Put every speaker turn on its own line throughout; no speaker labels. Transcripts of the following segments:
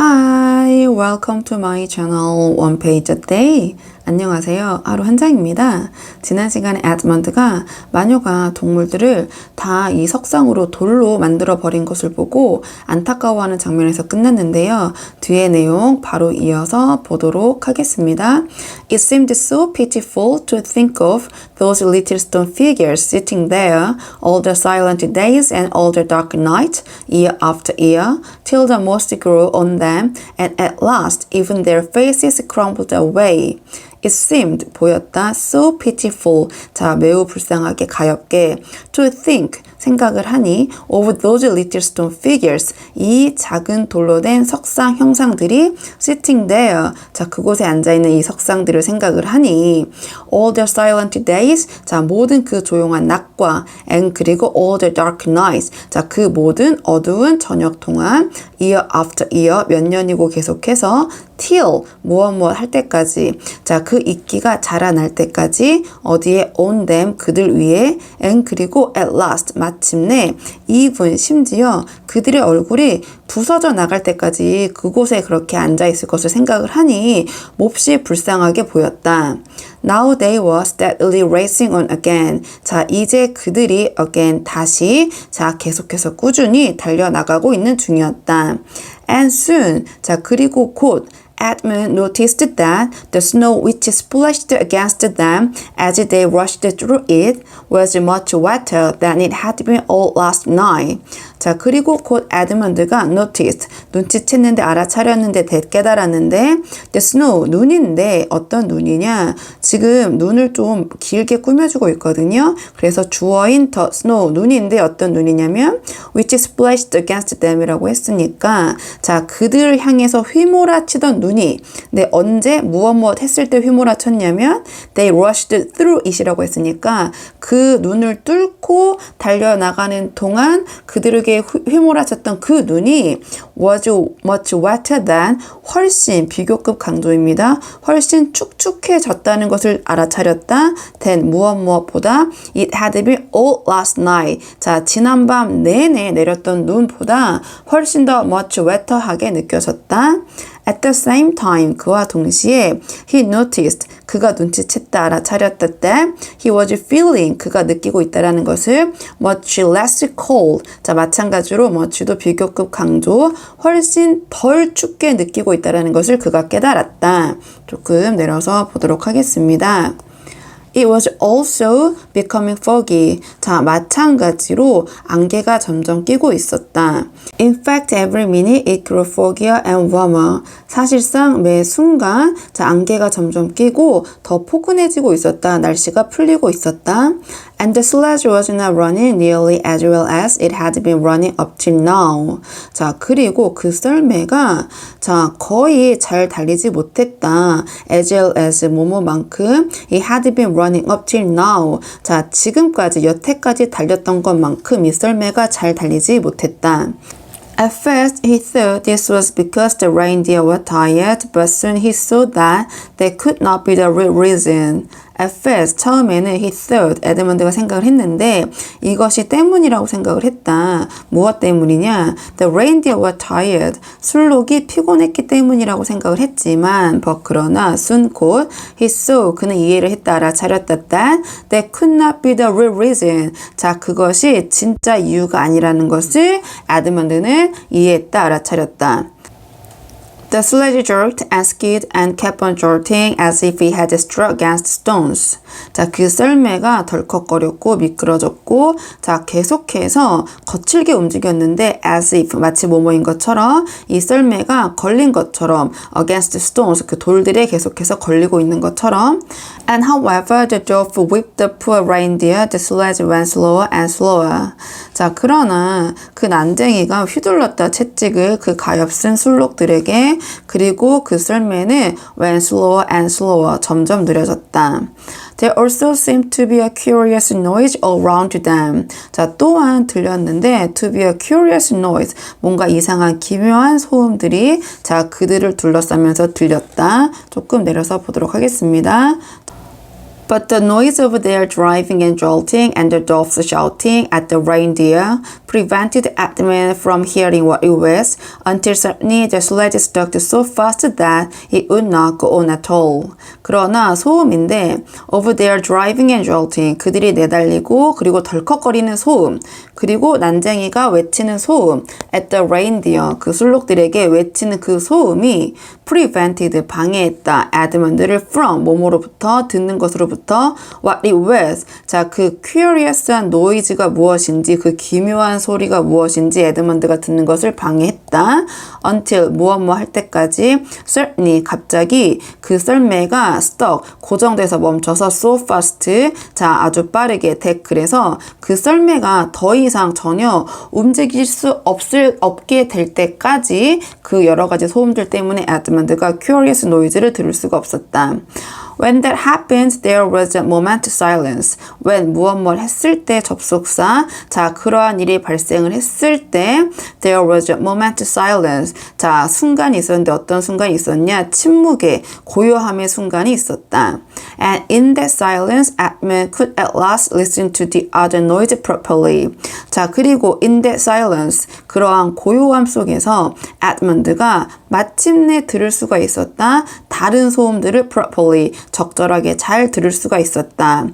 Hi, welcome to my channel One Page a Day. 안녕하세요. 하루 한 장입니다. 지난 시간에 에드먼드가 마녀가 동물들을 다 이 석상으로 돌로 만들어 버린 것을 보고 안타까워하는 장면에서 끝났는데요. 뒤에 내용 바로 이어서 보도록 하겠습니다. It seemed so pitiful to think of those little stone figures sitting there all the silent days and all the dark nights, year after year, till the moss grew on them, and at last even their faces crumbled away. It seemed, 보였다, so pitiful, 자, 매우 불쌍하게 가엾게, to think, 생각을 하니, of those little stone figures, 이 작은 돌로 된 석상 형상들이 sitting there, 자, 그곳에 앉아있는 이 석상들을 생각을 하니, all the silent days, 자, 모든 그 조용한 낮과, and 그리고 all the dark nights, 자, 그 모든 어두운 저녁 동안, year after year, 몇 년이고 계속해서, till, 무엇 할 때까지, 자, 그 이끼가 자라날 때까지, 어디에 on them, 그들 위에, and 그리고 at last, 마침내, even, 심지어 그들의 얼굴이 부서져 나갈 때까지 그곳에 그렇게 앉아있을 것을 생각을 하니 몹시 불쌍하게 보였다. Now they were steadily racing on again. 자, 이제 그들이 again, 다시, 자, 계속해서 꾸준히 달려나가고 있는 중이었다. And soon, 자, 그리고 곧, Edmund noticed that the snow which splashed against them as they rushed through it was much wetter than it had been all last night. 자, 그리고 곧 에드먼드가 noticed, 눈치챘는데 알아차렸는데 깨달았는데 the snow, 눈인데 어떤 눈이냐? 지금 눈을 좀 길게 꾸며주고 있거든요. 그래서 주어인 the snow, 눈인데 어떤 눈이냐면 which splashed against them이라고 했으니까 자, 그들을 향해서 휘몰아치던 눈이 근데 언제 무엇 했을 때 휘몰아쳤냐면 they rushed through it이라고 했으니까 그 눈을 뚫고 달려나가는 동안 그들에게 휘몰아쳤던 그 눈이 was much wetter than 훨씬 비교급 강조입니다. 훨씬 축축해졌다는 것을 알아차렸다. than 무엇보다 it had been all last night. 자, 지난밤 내내 내렸던 눈보다 훨씬 더 much wetter하게 느껴졌다. At the same time, 그와 동시에 he noticed, 그가 눈치챘다, 알아차렸다 that he was feeling, 그가 느끼고 있다라는 것을 much less cold, 자, 마찬가지로 much도 비교급 강조, 훨씬 덜 춥게 느끼고 있다라는 것을 그가 깨달았다. 조금 내려서 보도록 하겠습니다. It was also becoming foggy. 자, 마찬가지로 안개가 점점 끼고 있었다. In fact, every minute it grew foggier and warmer. 사실상 매 순간 자, 안개가 점점 끼고 더 포근해지고 있었다. 날씨가 풀리고 있었다. And the sledge was not running nearly as well as it had been running up till now. 자, 그리고 그 썰매가 자, 거의 잘 달리지 못했다. As well as 뭐뭐만큼 it had been running up till now. 자, 지금까지 여태까지 달렸던 것만큼 이 썰매가 잘 달리지 못했다. At first, he thought this was because the reindeer were tired, but soon he saw that that could not be the real reason. At first, 처음에는 he thought, 에드먼드가 생각을 했는데 이것이 때문이라고 생각을 했다. 무엇 때문이냐? The reindeer were tired. 술록이 피곤했기 때문이라고 생각을 했지만 그러나 soon 곧 he saw, 그는 이해를 했다, 알아차렸다 that that could not be the real reason. 자, 그것이 진짜 이유가 아니라는 것을 에드먼드는 이해했다, 알아차렸다. The sledge jerked and skid and kept on jolting as if he had struck against stones. 자, 그 썰매가 덜컥거렸고 미끄러졌고 자, 계속해서 거칠게 움직였는데 as if, 마치 뭐뭐인 것처럼 이 썰매가 걸린 것처럼 against stones, 그 돌들에 계속해서 걸리고 있는 것처럼 And however, the dwarf whipped the poor reindeer, the sledge went slower and slower. 자, 그러나 그 난쟁이가 휘둘렀다 채찍을 그 가엾은 술록들에게 그리고 그 썰매는 went slower and slower, 점점 느려졌다. There also seemed to be a curious noise all around them. 자, 또한 들렸는데 to be a curious noise, 뭔가 이상한 기묘한 소음들이 자, 그들을 둘러싸면서 들렸다. 조금 내려서 보도록 하겠습니다. But the noise of their driving and jolting and the doves shouting at the reindeer prevented Edmund from hearing what it was until suddenly the sledge stuck so fast that it would not go on at all. 그러나 소음인데 of their driving and jolting 그들이 내달리고 그리고 덜컥거리는 소음 그리고 난쟁이가 외치는 소음 at the reindeer 그 술록들에게 외치는 그 소음이 prevented 방해했다 Edmund를 from 뭐뭐로부터 듣는 것으로부터 what it was 자 그 curious한 노이즈가 무엇인지 그 기묘한 소리가 무엇인지 에드먼드가 듣는 것을 방해했다 until 무엇뭐 할 때까지 suddenly 갑자기 그 썰매가 stuck 고정돼서 멈춰서 so fast 자 아주 빠르게 그래서 그 썰매가 더 이상 전혀 움직일 수 없게 될 때까지 그 여러 가지 소음들 때문에 에드먼드가 curious noise를 들을 수가 없었다. When that happened, there was a moment of silence. When 무엇 했을 때 접속사. 자, 그러한 일이 발생을 했을 때 there was a moment of silence. 자, 순간이 있었는데 어떤 순간이 있었냐? 침묵의 고요함의 순간이 있었다. And in that silence, Edmund could at last listen to the other noise properly. 자, 그리고 in that silence, 그러한 고요함 속에서 에드먼드가 마침내 들을 수가 있었다. 다른 소음들을 properly 적절하게 잘 들을 수가 있었다.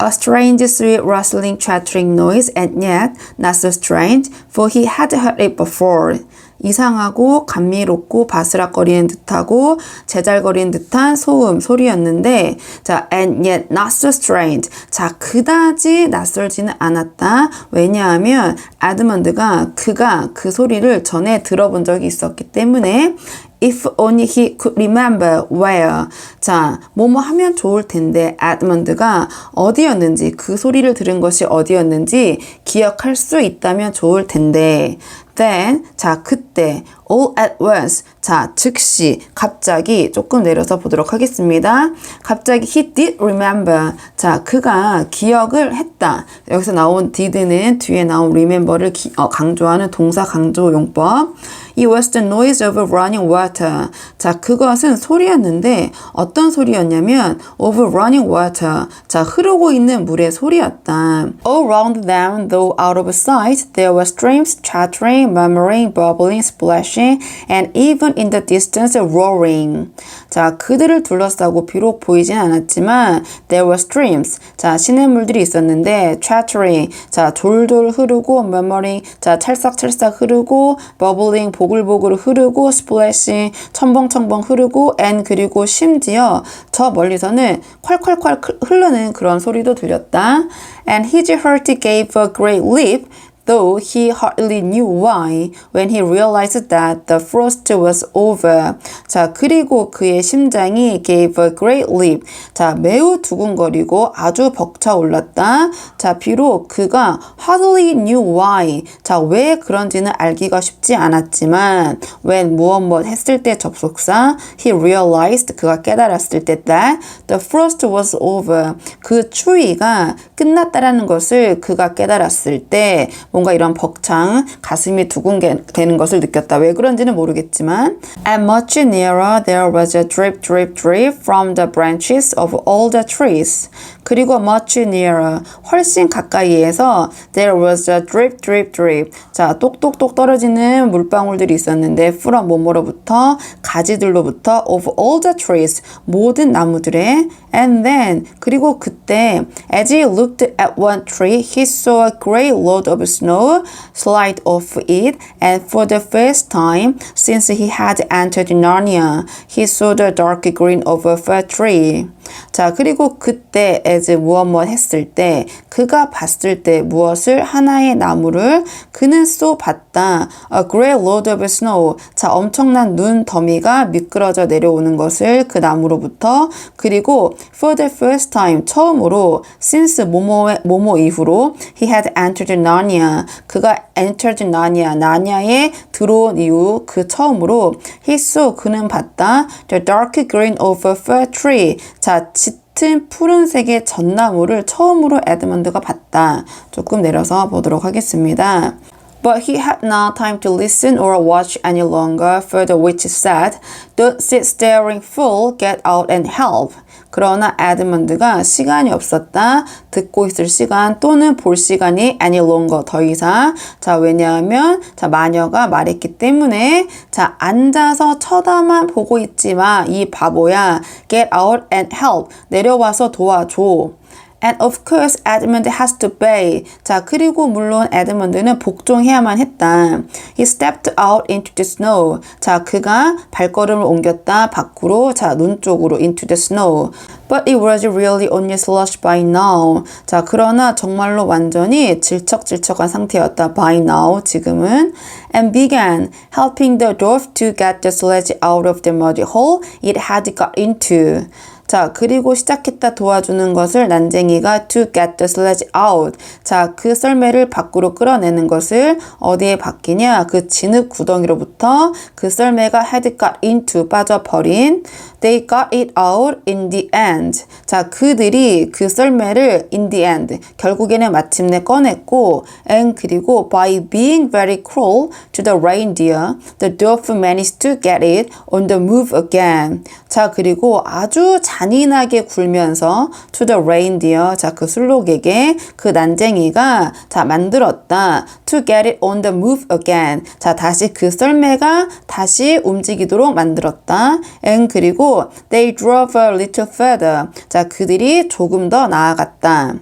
A strange, sweet, rustling, chattering noise, and yet not so strange, for he had heard it before. 이상하고 감미롭고 바스락거리는 듯하고 제잘거리는 듯한 소리였는데 자, and yet not so strange. 자, 그다지 낯설지는 않았다. 왜냐하면 에드먼드가 그가 그 소리를 전에 들어본 적이 있었기 때문에 If only he could remember where. 자, 뭐뭐 하면 좋을 텐데 에드먼드가 어디였는지 그 소리를 들은 것이 어디였는지 기억할 수 있다면 좋을 텐데 Then, 자, 그때 all at once, 자, 즉시, 갑자기 조금 내려서 보도록 하겠습니다. 갑자기 he did remember, 자, 그가 기억을 했다. 여기서 나온 did는 뒤에 나온 remember를 강조하는 동사 강조 용법. It was the noise of running water. 자, 그것은 소리였는데 어떤 소리였냐면 of running water. 자, 흐르고 있는 물의 소리였다. All around them, though out of sight, there were streams chattering, murmuring, bubbling, splashing, and even in the distance roaring. 자, 그들을 둘러싸고 비록 보이진 않았지만 there were streams. 자, 시냇물들이 있었는데 chattering. 자, 졸졸 흐르고 murmuring. 자, 찰싹찰싹 흐르고 bubbling. 보글보글 흐르고 splashing 첨벙첨벙 흐르고 and 그리고 심지어 저 멀리서는 콸콸콸 흐르는 그런 소리도 들렸다. And his heart gave a great leap though he hardly knew why when he realized that the frost was over. 자, 그리고 그의 심장이 gave a great leap. 자, 매우 두근거리고 아주 벅차올랐다. 자, 비록 그가 hardly knew why. 자, 왜 그런지는 알기가 쉽지 않았지만 when 무엇 했을 때 접속사 he realized 그가 깨달았을 때 that the frost was over. 그 추위가 끝났다라는 것을 그가 깨달았을 때 뭔가 이런 벅창 가슴이 두근대는 것을 느꼈다. 왜 그런지는 모르겠지만 And much nearer there was a drip drip drip from the branches of all the trees. 그리고 much nearer 훨씬 가까이에서 there was a drip drip drip. 자, 똑똑똑 떨어지는 물방울들이 있었는데 from 뭐뭐로부터 가지들로부터 of all the trees 모든 나무들의 and then 그리고 그때 as he looked at one tree he saw a great load of snow slide off it and for the first time since he had entered Narnia he saw the dark green of a fir tree. 자, 그리고 그때 as 무엇 했을 때 그가 봤을 때 무엇을 하나의 나무를 그는 쏘 봤다. A great load of snow. 자, 엄청난 눈 더미가 미끄러져 내려오는 것을 그 나무로부터 그리고 for the first time 처음으로 since 뭐뭐 이후로 he had entered Narnia. 그가 entered Narnia. 나니아에 들어온 이후 그 처음으로 he saw 그는 봤다. The dark green of a fir tree. 자, 짙은 푸른색의 전나무를 처음으로 에드먼드가 봤다. 조금 내려서 보도록 하겠습니다. But he had not time to listen or watch any longer, for the witch said, Don't sit staring fool, get out and help. 그러나 에드먼드가 시간이 없었다. 듣고 있을 시간 또는 볼 시간이 any longer 더 이상. 자, 왜냐하면 자, 마녀가 말했기 때문에 자, 앉아서 쳐다만 보고 있지 마. 이 바보야. Get out and help. 내려와서 도와줘. And of course, Edmund has to obey. 자, 그리고 물론 에드먼드는 복종해야만 했다. He stepped out into the snow. 자, 그가 발걸음을 옮겼다. 밖으로, 자, 눈 쪽으로 into the snow. But it was really only slush by now. 자, 그러나 정말로 완전히 질척질척한 상태였다. By now, 지금은. And began helping the dwarf to get the sledge out of the muddy hole it had got into. 자, 그리고 시작했다 도와주는 것을 난쟁이가 to get the sledge out. 자, 그 썰매를 밖으로 끌어내는 것을 어디에 바뀌냐? 그 진흙 구덩이로부터 그 썰매가 had got into 빠져버린. They got it out in the end. 자, 그들이 그 썰매를 in the end 결국에는 마침내 꺼냈고 and 그리고 by being very cruel to the reindeer, the dwarf managed to get it on the move again. 자, 그리고 아주 잔인하게 굴면서 to the reindeer, 자, 그 술록에게 그 난쟁이가 자, 만들었다. to get it on the move again. 자, 다시 그 썰매가 다시 움직이도록 만들었다. and 그리고 they drove a little further. 자, 그들이 조금 더 나아갔다.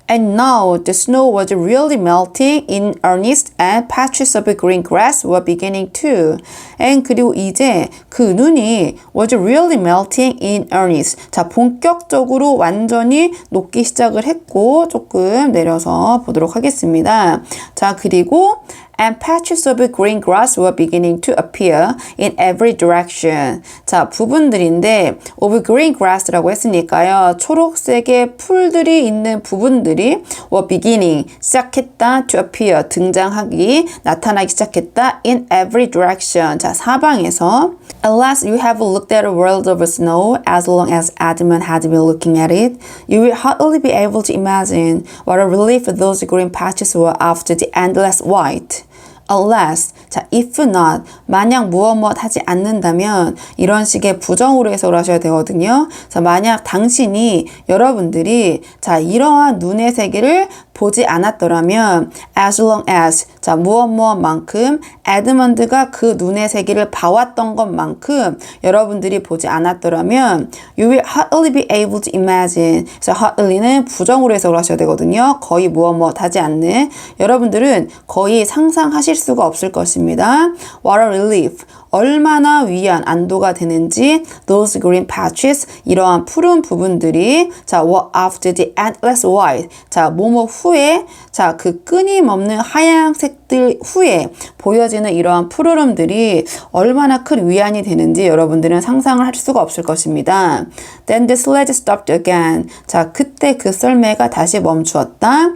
And now the snow was really melting in earnest and patches of green grass were beginning to. And 그리고 이제 그 눈이 was really melting in earnest. 자, 본격적으로 완전히 녹기 시작을 했고 조금 내려서 보도록 하겠습니다. 자, 그리고 and patches of green grass were beginning to appear in every direction. 자, 부분들인데 of green grass라고 했으니까요. 초록색의 풀들이 있는 부분들이 were beginning, 시작했다, to appear, 등장하기, 나타나기 시작했다, in every direction. 자, 사방에서. Unless you have looked at a world of snow as long as Edmund had been looking at it, you will hardly be able to imagine what a relief those green patches were after the endless white. Unless, 자, if not, 만약 무엇 하지 않는다면 이런 식의 부정으로 해석을 하셔야 되거든요. 자, 만약 당신이 여러분들이 자, 이러한 눈의 세계를 보지 않았더라면 as long as, 자, 무엇만큼 에드먼드가 그 눈의 세계를 봐왔던 것만큼 여러분들이 보지 않았더라면 you will hardly be able to imagine. 그래서 hardly는 부정으로 해석을 하셔야 되거든요. 거의 무엇 하지 않는. 여러분들은 거의 상상하실 수가 없을 것입니다. What a relief. 얼마나 위안, 안도가 되는지 those green patches, 이러한 푸른 부분들이 자, were after the endless white. 자, 뭐뭐 후에 자, 그 끊임없는 하얀색들 후에 보여지는 이러한 푸르름들이 얼마나 큰 위안이 되는지 여러분들은 상상을 할 수가 없을 것입니다. Then the sledge stopped again. 자, 그때 그 썰매가 다시 멈추었다.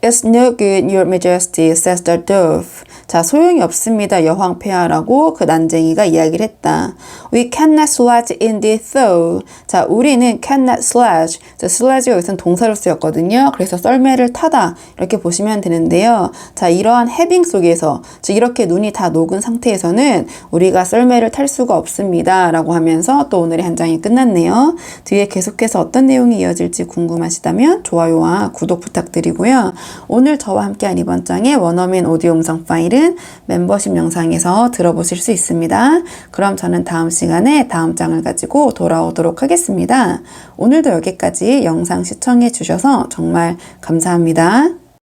It's no good, your majesty, says the dove. 자, 소용이 없습니다, 여왕 폐하라고 그 난쟁이가 이야기를 했다. We cannot sledge in this though. 자, 우리는 cannot sledge. 자, sledge가 여기서는 동사로 쓰였거든요. 그래서 썰매를 타다 이렇게 보시면 되는데요. 자, 이러한 해빙 속에서 즉 이렇게 눈이 다 녹은 상태에서는 우리가 썰매를 탈 수가 없습니다 라고 하면서 또 오늘의 한 장이 끝났네요. 뒤에 계속해서 어떤 내용이 이어질지 궁금하시다면 좋아요와 구독 부탁드리고요. 오늘 저와 함께한 이번 장의 원어민 오디오 음성 파일은 멤버십 영상에서 들어보실 수 있습니다. 그럼 저는 다음 시간에 다음 장을 가지고 돌아오도록 하겠습니다. 오늘도 여기까지 영상 시청해 주셔서 정말 감사합니다.